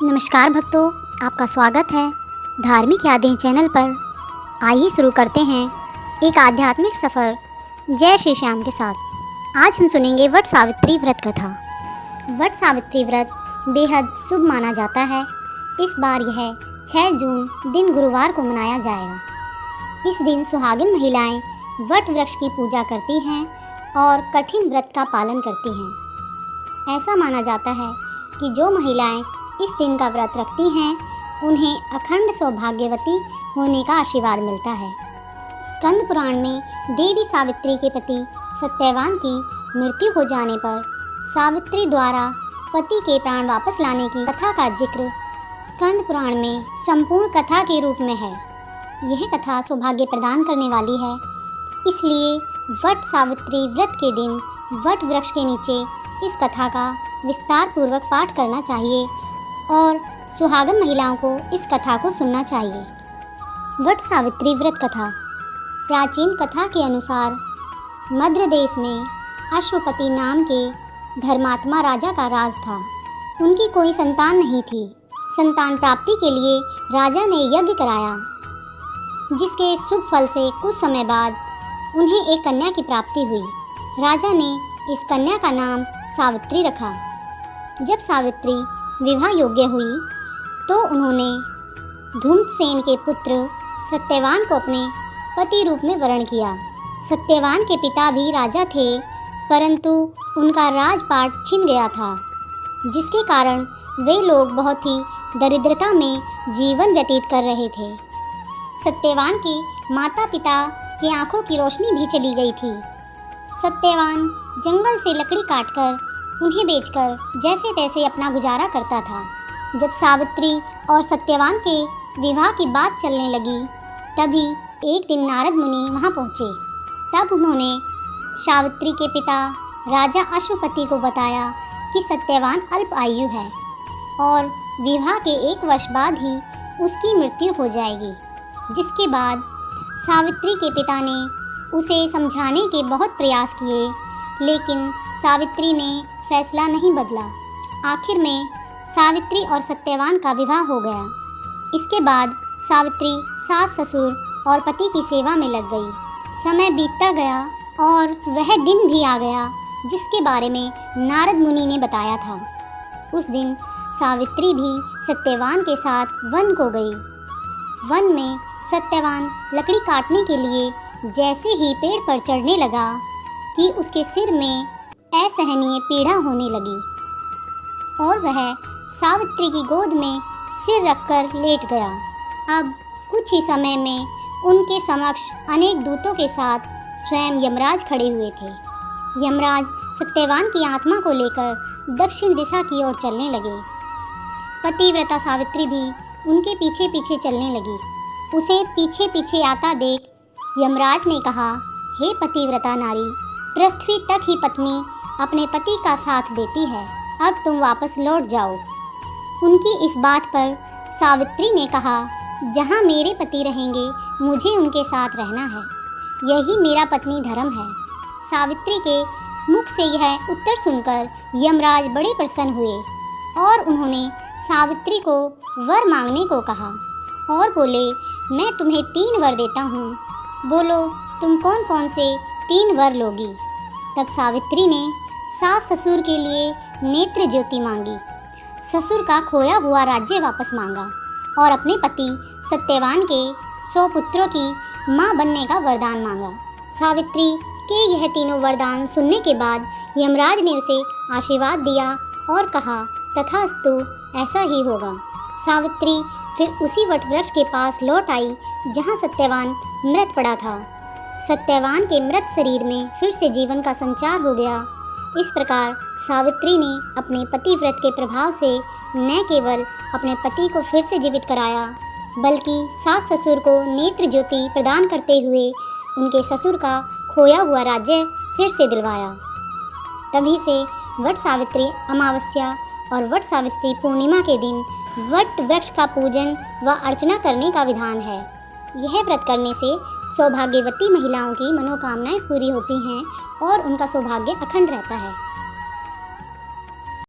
नमस्कार भक्तों, आपका स्वागत है धार्मिक यादें चैनल पर। आइए शुरू करते हैं एक आध्यात्मिक सफ़र जय श्री श्याम के साथ। आज हम सुनेंगे वट सावित्री व्रत कथा। वट सावित्री व्रत बेहद शुभ माना जाता है। इस बार यह 6 जून दिन गुरुवार को मनाया जाएगा। इस दिन सुहागिन महिलाएं वट वृक्ष की पूजा करती हैं और कठिन व्रत का पालन करती हैं। ऐसा माना जाता है कि जो महिलाएं इस दिन का व्रत रखती हैं उन्हें अखंड सौभाग्यवती होने का आशीर्वाद मिलता है। स्कंद पुराण में देवी सावित्री के पति सत्यवान की मृत्यु हो जाने पर सावित्री द्वारा पति के प्राण वापस लाने की कथा का जिक्र स्कंद पुराण में संपूर्ण कथा के रूप में है। यह कथा सौभाग्य प्रदान करने वाली है, इसलिए वट सावित्री व्रत के दिन वट वृक्ष के नीचे इस कथा का विस्तार पूर्वक पाठ करना चाहिए और सुहागन महिलाओं को इस कथा को सुनना चाहिए। वट सावित्री व्रत कथा। प्राचीन कथा के अनुसार मध्य देश में अश्वपति नाम के धर्मात्मा राजा का राज था। उनकी कोई संतान नहीं थी। संतान प्राप्ति के लिए राजा ने यज्ञ कराया, जिसके शुभ फल से कुछ समय बाद उन्हें एक कन्या की प्राप्ति हुई। राजा ने इस कन्या का नाम सावित्री रखा। जब सावित्री विवाह योग्य हुई तो उन्होंने धूम्रसेन के पुत्र सत्यवान को अपने पति रूप में वरण किया। सत्यवान के पिता भी राजा थे, परंतु उनका राजपाट छिन गया था, जिसके कारण वे लोग बहुत ही दरिद्रता में जीवन व्यतीत कर रहे थे। सत्यवान के माता पिता की आंखों की रोशनी भी चली गई थी। सत्यवान जंगल से लकड़ी काटकर उन्हें बेचकर जैसे तैसे अपना गुजारा करता था। जब सावित्री और सत्यवान के विवाह की बात चलने लगी, तभी एक दिन नारद मुनि वहां पहुंचे। तब उन्होंने सावित्री के पिता राजा अश्वपति को बताया कि सत्यवान अल्प आयु है और विवाह के 1 वर्ष बाद ही उसकी मृत्यु हो जाएगी। जिसके बाद सावित्री के पिता ने उसे समझाने के बहुत प्रयास किए, लेकिन सावित्री ने फैसला नहीं बदला। आखिर में सावित्री और सत्यवान का विवाह हो गया। इसके बाद सावित्री सास ससुर और पति की सेवा में लग गई। समय बीतता गया और वह दिन भी आ गया जिसके बारे में नारद मुनि ने बताया था। उस दिन सावित्री भी सत्यवान के साथ वन को गई। वन में सत्यवान लकड़ी काटने के लिए जैसे ही पेड़ पर चढ़ने लगा कि उसके सिर में असहनीय पीड़ा होने लगी और वह सावित्री की गोद में सिर रखकर लेट गया। अब कुछ ही समय में उनके समक्ष अनेक दूतों के साथ स्वयं यमराज खड़े हुए थे। यमराज सत्यवान की आत्मा को लेकर दक्षिण दिशा की ओर चलने लगे। पतिव्रता सावित्री भी उनके पीछे पीछे चलने लगी। उसे पीछे पीछे आता देख यमराज ने कहा, हे पतिव्रता नारी, पृथ्वी तक ही पत्नी अपने पति का साथ देती है, अब तुम वापस लौट जाओ। उनकी इस बात पर सावित्री ने कहा, जहाँ मेरे पति रहेंगे मुझे उनके साथ रहना है, यही मेरा पत्नी धर्म है। सावित्री के मुख से यह उत्तर सुनकर यमराज बड़े प्रसन्न हुए और उन्होंने सावित्री को वर मांगने को कहा और बोले, मैं तुम्हें 3 वर देता हूँ, बोलो तुम कौन कौन से 3 वर लोगी। तब सावित्री ने सास ससुर के लिए नेत्र ज्योति मांगी, ससुर का खोया हुआ राज्य वापस मांगा और अपने पति सत्यवान के 100 पुत्रों की मां बनने का वरदान मांगा। सावित्री के यह तीनों वरदान सुनने के बाद यमराज ने उसे आशीर्वाद दिया और कहा, तथास्तु, ऐसा ही होगा। सावित्री फिर उसी वट वृक्ष के पास लौट आई जहां सत्यवान मृत पड़ा था। सत्यवान के मृत शरीर में फिर से जीवन का संचार हो गया। इस प्रकार सावित्री ने अपने पति व्रत के प्रभाव से न केवल अपने पति को फिर से जीवित कराया, बल्कि सास ससुर को नेत्र ज्योति प्रदान करते हुए उनके ससुर का खोया हुआ राज्य फिर से दिलवाया। तभी से वट सावित्री अमावस्या और वट सावित्री पूर्णिमा के दिन वट वृक्ष का पूजन व अर्चना करने का विधान है। यह व्रत करने से सौभाग्यवती महिलाओं की मनोकामनाएं पूरी होती हैं और उनका सौभाग्य अखंड रहता है।